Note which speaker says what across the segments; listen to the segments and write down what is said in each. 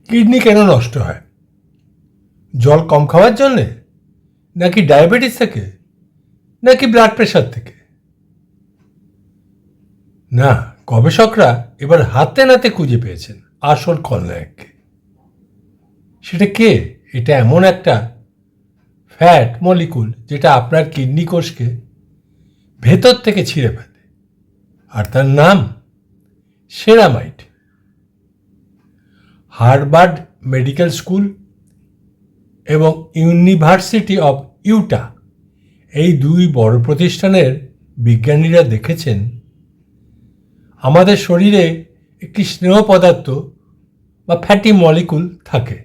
Speaker 1: Kidney কেন নষ্ট হয়? জল কম খাওয়ার জন্যে, নাকি ডায়াবেটিস থেকে, নাকি ব্লাড প্রেশার থেকে? না, গবেষকরা এবার হাতে নাতে খুঁজে পেয়েছেন আসল খলনায়ককে। সেটা কে? এটা এমন একটা ফ্যাট মলিকুল যেটা আপনার কিডনি কোষকে ভেতর থেকে ছিঁড়ে ফেলে, আর তার নাম সেরামাইড। হার্ভার্ড মেডিকেল স্কুল এবং ইউনিভার্সিটি অব ইউটা, এই দুই বড় প্রতিষ্ঠানের বিজ্ঞানীরা দেখেছেন আমাদের শরীরে একটি স্নেহ পদার্থ বা ফ্যাটি মলিকুল থাকে,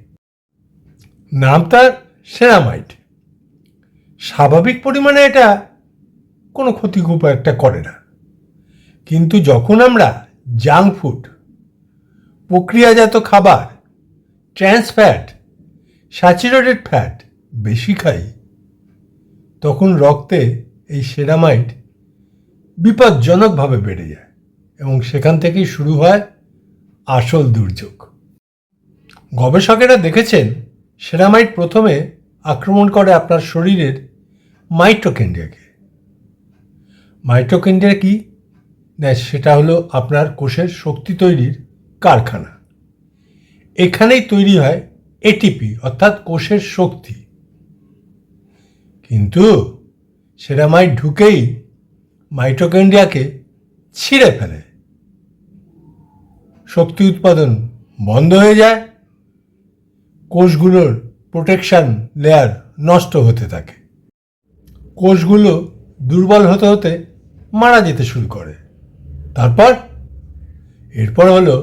Speaker 1: নাম তার সেরামাইড। স্বাভাবিক পরিমাণে এটা কোনো ক্ষতি খুব একটা করে না, কিন্তু যখন আমরা জাঙ্ক ফুড, প্রক্রিয়াজাত খাবার, ট্রান্স ফ্যাট, স্যাচুরেটেড ফ্যাট বেশি খাই, তখন রক্তে এই সেরামাইড বিপজ্জনকভাবে বেড়ে যায় এবং সেখান থেকেই শুরু হয় আসল দুর্যোগ। গবেষকেরা দেখেছেন সেরামাইড প্রথমে আক্রমণ করে আপনার শরীরের মাইটোকন্ড্রিয়াকে। মাইটোকন্ড্রিয়া কি? না, সেটা হলো আপনার কোষের শক্তি তৈরির কারখানা। এখানেই তৈরি হয় এটিপি, অর্থাৎ কোষের শক্তি। কিন্তু সেরামাইড ঢুকেই মাইটোকন্ড্রিয়াকে ছিঁড়ে ফেলে, শক্তি উৎপাদন বন্ধ হয়ে যায়, কোষগুলোর প্রোটেকশন লেয়ার নষ্ট হতে থাকে, কোষগুলো দুর্বল হতে হতে মারা যেতে শুরু করে। এরপর হলো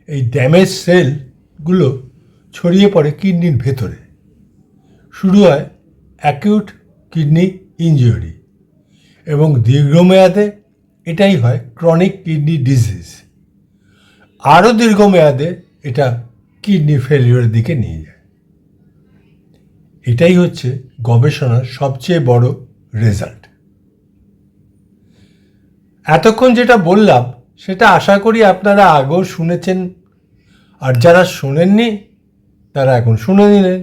Speaker 1: এই ড্যামেজ সেলগুলো ছড়িয়ে পড়ে কিডনির ভেতরে, শুরু হয় অ্যাকিউট কিডনি ইনজুরি, এবং দীর্ঘমেয়াদে এটাই হয় ক্রনিক কিডনি ডিজিজ। আরও দীর্ঘমেয়াদে এটা কিডনি ফেলিওরের দিকে নিয়ে যায়। এটাই হচ্ছে গবেষণার সবচেয়ে বড় রেজাল্ট। এতক্ষণ যেটা বললাম সেটা আশা করি আপনারা আগেও শুনেছেন, আর যারা শোনেননি তারা এখন শুনে নিলেন।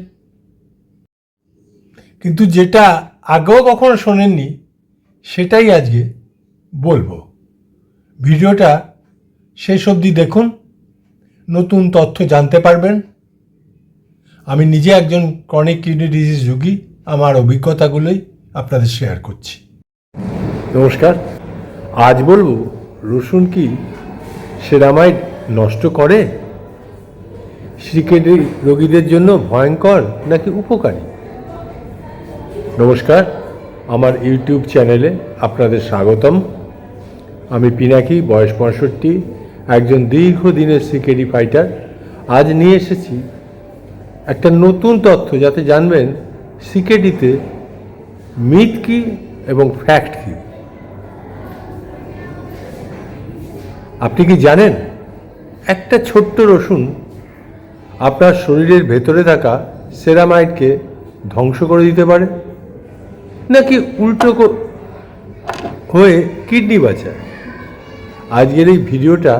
Speaker 1: কিন্তু যেটা আগেও কখনো শোনেননি সেটাই আজকে বলবো। ভিডিওটা শেষ অবধি দেখুন, নতুন তথ্য জানতে পারবেন। আমি নিজে একজন ক্রনিক কিডনি ডিজিজ রোগী, আমার অভিজ্ঞতাগুলোই আপনাদের শেয়ার করছি। নমস্কার, আজ বলবো রসুন কি সেরামাইড নষ্ট করে? সিকিডনি রোগীদের জন্য ভয়ঙ্কর নাকি উপকারী? নমস্কার, আমার ইউটিউব চ্যানেলে আপনাদের স্বাগতম। আমি পিনাকি, বয়স 65, একজন দীর্ঘদিনের সিকেডি ফাইটার। আজ নিয়ে এসেছি একটা নতুন তথ্য, যাতে জানবেন সিকেডিতে মিথ কী এবং ফ্যাক্ট কী। আপনি কি জানেন একটা ছোট্ট রসুন আপনার শরীরের ভেতরে থাকা সেরামাইডকে ধ্বংস করে দিতে পারে, নাকি উল্টো হয়ে কিডনি বাঁচায়? আজকের এই ভিডিওটা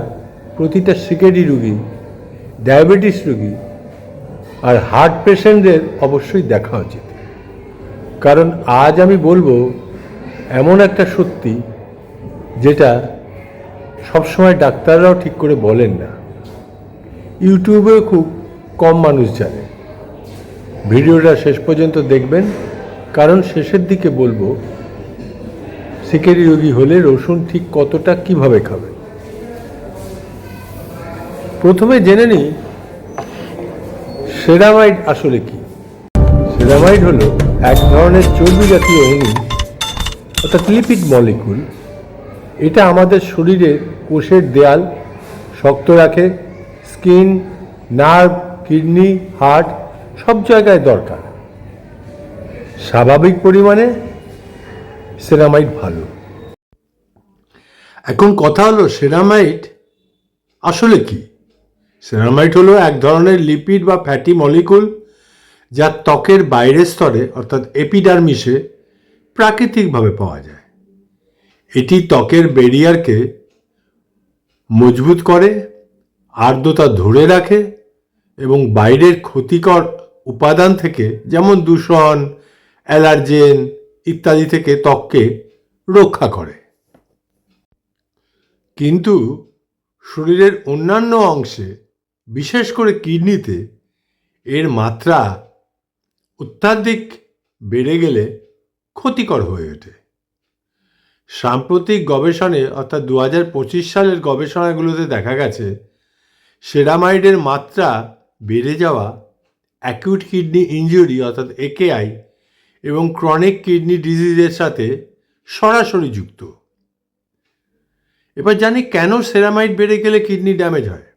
Speaker 1: প্রতিটা সিকেডি রোগী, ডায়াবেটিস রোগী আর হার্ট পেশেন্টদের অবশ্যই দেখা উচিত, কারণ আজ আমি বলবো এমন একটা সত্যি যেটা সবসময় ডাক্তাররাও ঠিক করে বলেন না, ইউটিউবেও খুব কম মানুষ জানে। ভিডিওটা শেষ পর্যন্ত দেখবেন, কারণ শেষের দিকে বলবো সিকেডি রোগী হলে রসুন ঠিক কতটা কিভাবে খাবে। প্রথমে জেনে নিই সেরামাইড আসলে কি। সেরামাইড হলো এক ধরনের চর্বি জাতীয় অণু, অর্থাৎ লিপিড মলিকুল। এটা আমাদের শরীরের কোষের দেয়াল শক্ত রাখে, স্কিন, নার্ভ, কিডনি, হার্ট সব জায়গায় দরকার। স্বাভাবিক পরিমাণে সেরামাইড ভালো। এখন কথা হলো সেরামাইড আসলে কি। সেরামাইড হলো এক ধরনের লিপিড বা ফ্যাটি মলিকুল, যা ত্বকের বাইরের স্তরে অর্থাৎ এপিডার্মিসে প্রাকৃতিকভাবে পাওয়া যায়। এটি ত্বকের ব্যারিয়ারকে মজবুত করে, আর্দ্রতা ধরে রাখে এবং বাইরের ক্ষতিকর উপাদান থেকে, যেমন দূষণ, অ্যালার্জেন ইত্যাদি থেকে ত্বককে রক্ষা করে। কিন্তু শরীরের অন্যান্য অংশে, বিশেষ করে কিডনিতে এর মাত্রা অত্যাধিক বেড়ে গেলে ক্ষতিকর হয়ে ওঠে। সাম্প্রতিক গবেষণায় অর্থাৎ 2025 সালের গবেষণাগুলোতে দেখা গেছে সেরামাইডের মাত্রা বেড়ে যাওয়া অ্যাকিউট কিডনি ইনজুরি অর্থাৎ একেআই এবং ক্রনিক কিডনি ডিজিজের সাথে সরাসরি যুক্ত। এবার জানি কেন সেরামাইড বেড়ে গেলে কিডনি ড্যামেজ হয়।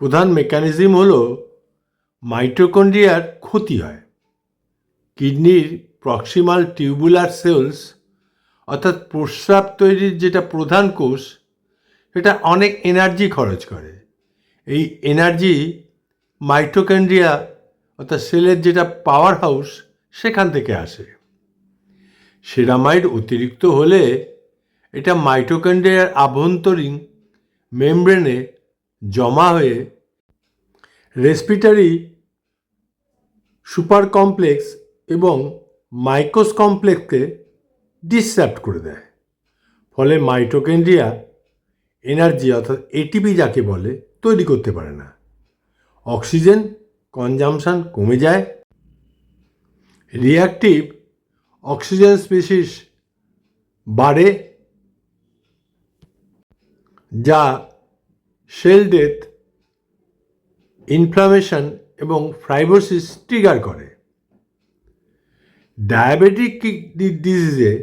Speaker 1: প্রধান মেকানিজম হলো মাইটোকন্ড্রিয়ার ক্ষতি হয়। কিডনির প্রক্সিমাল টিউবুলার সেলস অর্থাৎ প্রস্রাব তৈরির যেটা প্রধান কোষ, সেটা অনেক এনার্জি খরচ করে। এই এনার্জি মাইটোকন্ড্রিয়া অর্থাৎ সেলের যেটা পাওয়ার হাউস, সেখান থেকে আসে। সেরামাইড অতিরিক্ত হলে এটা মাইটোকন্ড্রিয়ার আভ্যন্তরীণ মেমব্রেনে জমা হয়ে রেসপিটারি সুপার কমপ্লেক্স এবং মাইকোস কমপ্লেক্সকে ডিসরাপ্ট করে দেয়। ফলে মাইটোকন্ড্রিয়া এনার্জি অর্থাৎ এটিপি যাকে বলে তৈরি করতে পারে না। অক্সিজেন কনজামশন কমে যায়। রিঅ্যাক্টিভ অক্সিজেন স্পিসিস বাড়ে, যা সেল ডেথ, ইনফ্লামেশন এবং ফাইব্রোসিস ট্রিগার করে। ডায়াবেটিক কিডনি ডিজিজে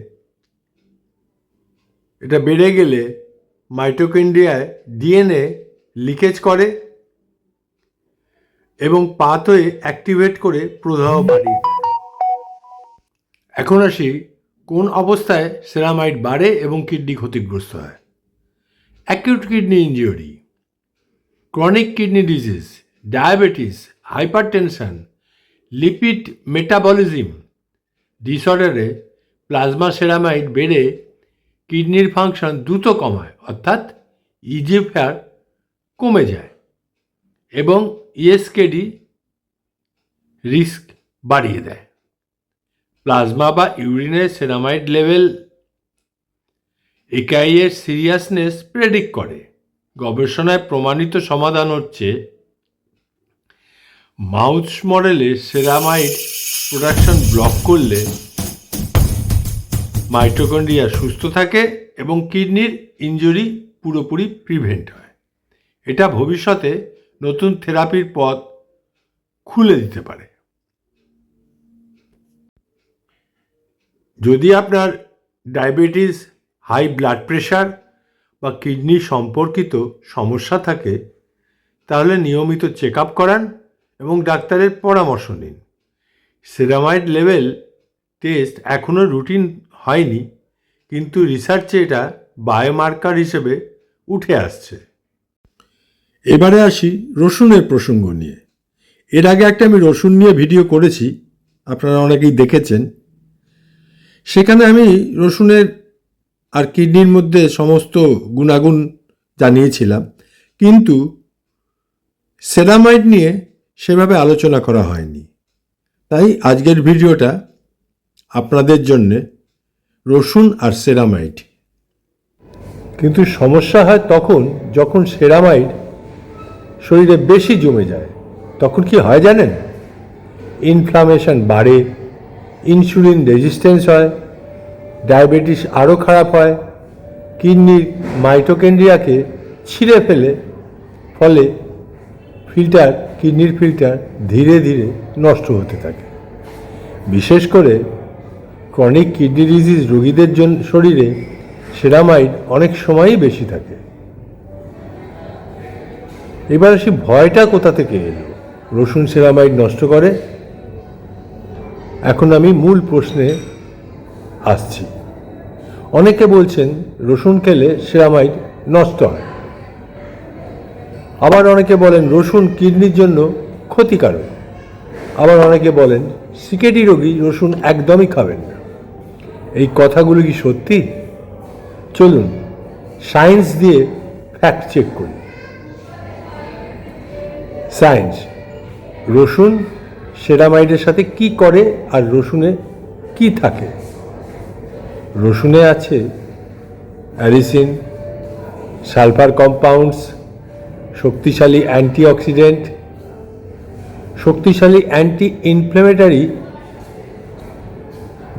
Speaker 1: এটা বেড়ে গেলে মাইটোকন্ড্রিয়ায় ডিএনএ লিকেজ করে এবং পাথওয়ে অ্যাক্টিভেট করে প্রদাহ বাড়িয়ে দেয়। এখন আসি কোন অবস্থায় সেরামাইড বাড়ে এবং কিডনি ক্ষতিগ্রস্ত হয়। Acute kidney injury, chronic kidney disease, diabetes, hypertension, lipid metabolism ডিসঅর্ডারে প্লাজমা সেরামাইড বেড়ে কিডনির ফাংশন দ্রুত কমায় অর্থাৎ ইজিএফআর কমে যায় এবং ইএসকেডি রিস্ক বাড়িয়ে দেয়। প্লাজমা বা ইউরিনের সেরামাইড লেভেল একেআইয়ের সিরিয়াসনেস প্রেডিক্ট করে। গবেষণায় প্রমাণিত সমাধান হচ্ছে মাউস মডেলে সেরামাইড প্রোডাকশন ব্লক করলে মাইটোকন্ড্রিয়া সুস্থ থাকে এবং কিডনির ইনজুরি পুরোপুরি প্রিভেন্ট হয়। এটা ভবিষ্যতে নতুন থেরাপির পথ খুলে দিতে পারে। যদি আপনার ডায়াবেটিস, হাই ব্লাড প্রেশার বা কিডনি সম্পর্কিত সমস্যা থাকে, তাহলে নিয়মিত চেক আপ করান এবং ডাক্তারের পরামর্শ নিন। সেরামাইড লেভেল টেস্ট এখনও রুটিন হয়নি, কিন্তু রিসার্চে এটা বায়োমার্কার হিসেবে উঠে আসছে। এবারে আসি রসুনের প্রসঙ্গ নিয়ে। এর আগে একটা আমি রসুন নিয়ে ভিডিও করেছি, আপনারা অনেকেই দেখেছেন। সেখানে আমি রসুনের আর কিডনির মধ্যে সমস্ত গুণাগুণ জানিয়েছিলাম, কিন্তু সেরামাইড নিয়ে সেভাবে আলোচনা করা হয়নি। তাই আজকের ভিডিওটা আপনাদের জন্যে রসুন আর সেরামাইড। কিন্তু সমস্যা হয় তখন যখন সেরামাইড শরীরে বেশি জমে যায়। তখন কি হয় জানেন? ইনফ্লামেশন বাড়ে, ইনসুলিন রেজিস্ট্যান্স হয়, ডায়াবেটিস আরও খারাপ হয়, কিডনির মাইটোকন্ড্রিয়াকে ছিঁড়ে ফেলে, ফলে কিডনির ফিল্টার ধীরে ধীরে নষ্ট হতে থাকে। বিশেষ করে ক্রনিক কিডনি ডিজিজ রোগীদের শরীরে সেরামাইড অনেক সময়ই বেশি থাকে। এবার আসি ভয়টা কোথা থেকে এলো রসুন সেরামাইড নষ্ট করে। এখন আমি মূল প্রশ্নে আসছি। অনেকে বলছেন রসুন খেলে সেরামাইড নষ্ট হয়, আবার অনেকে বলেন রসুন কিডনির জন্য ক্ষতিকারক, আবার অনেকে বলেন সিকেডি রোগী রসুন একদমই খাবেন না। এই কথাগুলো কি সত্যি? চলুন সায়েন্স দিয়ে ফ্যাক্ট চেক করি। সায়েন্স। রসুন সেরামাইডের সাথে কি করে আর রসুনে কি থাকে? রসুনে আছে অ্যালিসিন, সালফার কম্পাউন্ডস, শক্তিশালী অ্যান্টিঅক্সিডেন্ট, শক্তিশালী অ্যান্টি ইনফ্ল্যামেটরি।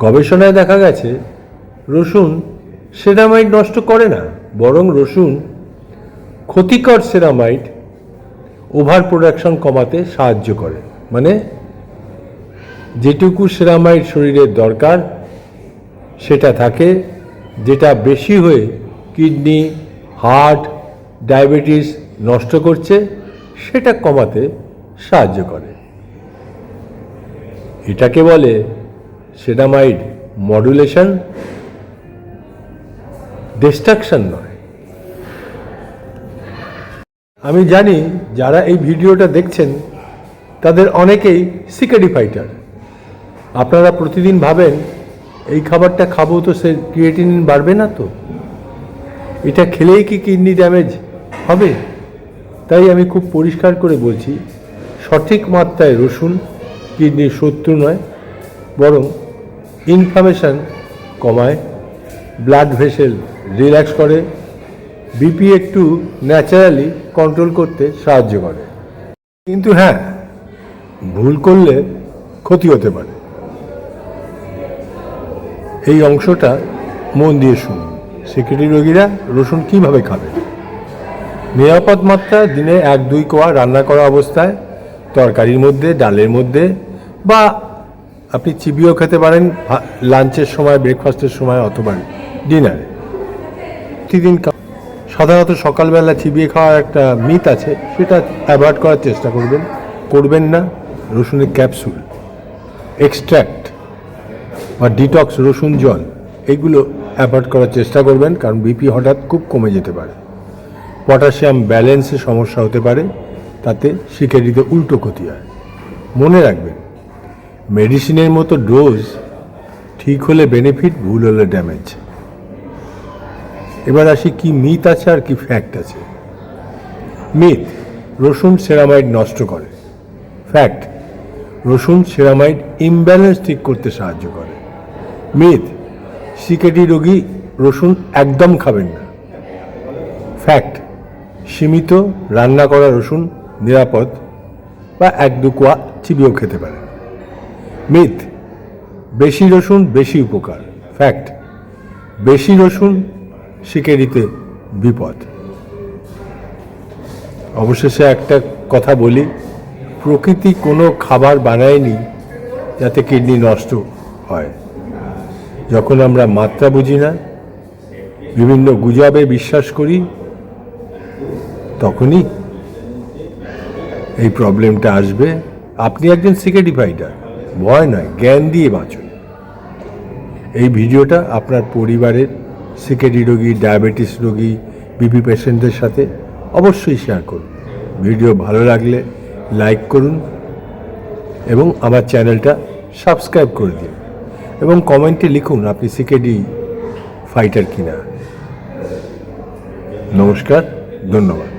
Speaker 1: গবেষণায় দেখা গেছে রসুন সেরামাইড নষ্ট করে না, বরং রসুন ক্ষতিকর সেরামাইড ওভার প্রোডাকশন কমাতে সাহায্য করে। মানে যেটুকু সেরামাইড শরীরের দরকার সেটা থাকে, যেটা বেশি হয়ে কিডনি, হার্ট, ডায়াবেটিস নষ্ট করছে সেটা কমাতে সাহায্য করে। এটাকে বলে সেরামাইড মডুলেশন, ডিস্ট্রাকশন নয়। আমি জানি যারা এই ভিডিওটা দেখছেন তাদের অনেকেই সিকেডি ফাইটার। আপনারা প্রতিদিন ভাবেন এই খাবারটা খাবো তো সে ক্রিয়েটিনিন বাড়বে না, তো এটা খেলেই কি কিডনি ড্যামেজ হবে? তাই আমি খুব পরিষ্কার করে বলছি, সঠিক মাত্রায় রসুন কিডনির শত্রু নয়, বরং ইনফ্লামেশন কমায়, ব্লাড ভেসেল রিল্যাক্স করে, বিপি একটু ন্যাচারালি কন্ট্রোল করতে সাহায্য করে। কিন্তু হ্যাঁ, ভুল করলে ক্ষতি হতে পারে। এই অংশটা মন দিয়ে শুনুন। সিকেডি রোগীরা রসুন কীভাবে খাবে? নিরাপদ মাত্রায় দিনে 1-2 কোয়া রান্না করা অবস্থায় তরকারির মধ্যে, ডালের মধ্যে, বা আপনি চিবিয়েও খেতে পারেন লাঞ্চের সময়, ব্রেকফাস্টের সময় অথবা ডিনারে। প্রতিদিন সাধারণত সকালবেলা চিবিয়ে খাওয়ার একটা মিথ আছে, সেটা অ্যাভয়েড করার চেষ্টা করবেন না। রসুনের ক্যাপসুল, এক্সট্র্যাক্ট বা ডিটক্স রসুন জল, এগুলো অ্যাভয়েড করার চেষ্টা করবেন, কারণ বিপি হঠাৎ খুব কমে যেতে পারে। পটাশিয়াম ব্যালেন্সে সমস্যা হতে পারে, তাতে সিকেডিতে উল্টো ক্ষতি হয়। মনে রাখবেন, মেডিসিনের মতো ডোজ ঠিক হলে বেনিফিট, ভুল হলে ড্যামেজ। এবার আসি কি মিথ আছে আর কি ফ্যাক্ট আছে। মিথ: রসুন সেরামাইড নষ্ট করে। ফ্যাক্ট: রসুন সেরামাইড ইমব্যালেন্স ঠিক করতে সাহায্য করে। মিথ: সিকেডি রোগী রসুন একদম খাবেন না। ফ্যাক্ট: সীমিত রান্না করা রসুন নিরাপদ, বা 1-2 কোয়া চিবিয়েও খেতে পারেন। মিথ: বেশি রসুন বেশি উপকার। ফ্যাক্ট: বেশি রসুন সিকেডিতে বিপদ। অবশেষে একটা কথা বলি, প্রকৃতি কোনো খাবার বানায়নি যাতে কিডনি নষ্ট হয়। যখন আমরা মাত্রা বুঝি না, বিভিন্ন গুজবে বিশ্বাস করি, তখনই এই প্রবলেমটা আসবে। আপনি একজন সিকেডি ফাইটার, ভয় নয়, জ্ঞান দিয়ে বাঁচুন। এই ভিডিওটা আপনার পরিবারের সিকেডি রোগী, ডায়াবেটিস রোগী, বিপি পেশেন্টদের সাথে অবশ্যই শেয়ার করুন। ভিডিও ভালো লাগলে লাইক করুন এবং আমার চ্যানেলটা সাবস্ক্রাইব করে দিন, এবং কমেন্টে লিখুন আপনি সিকেডি ফাইটার কিনা। নমস্কার, ধন্যবাদ।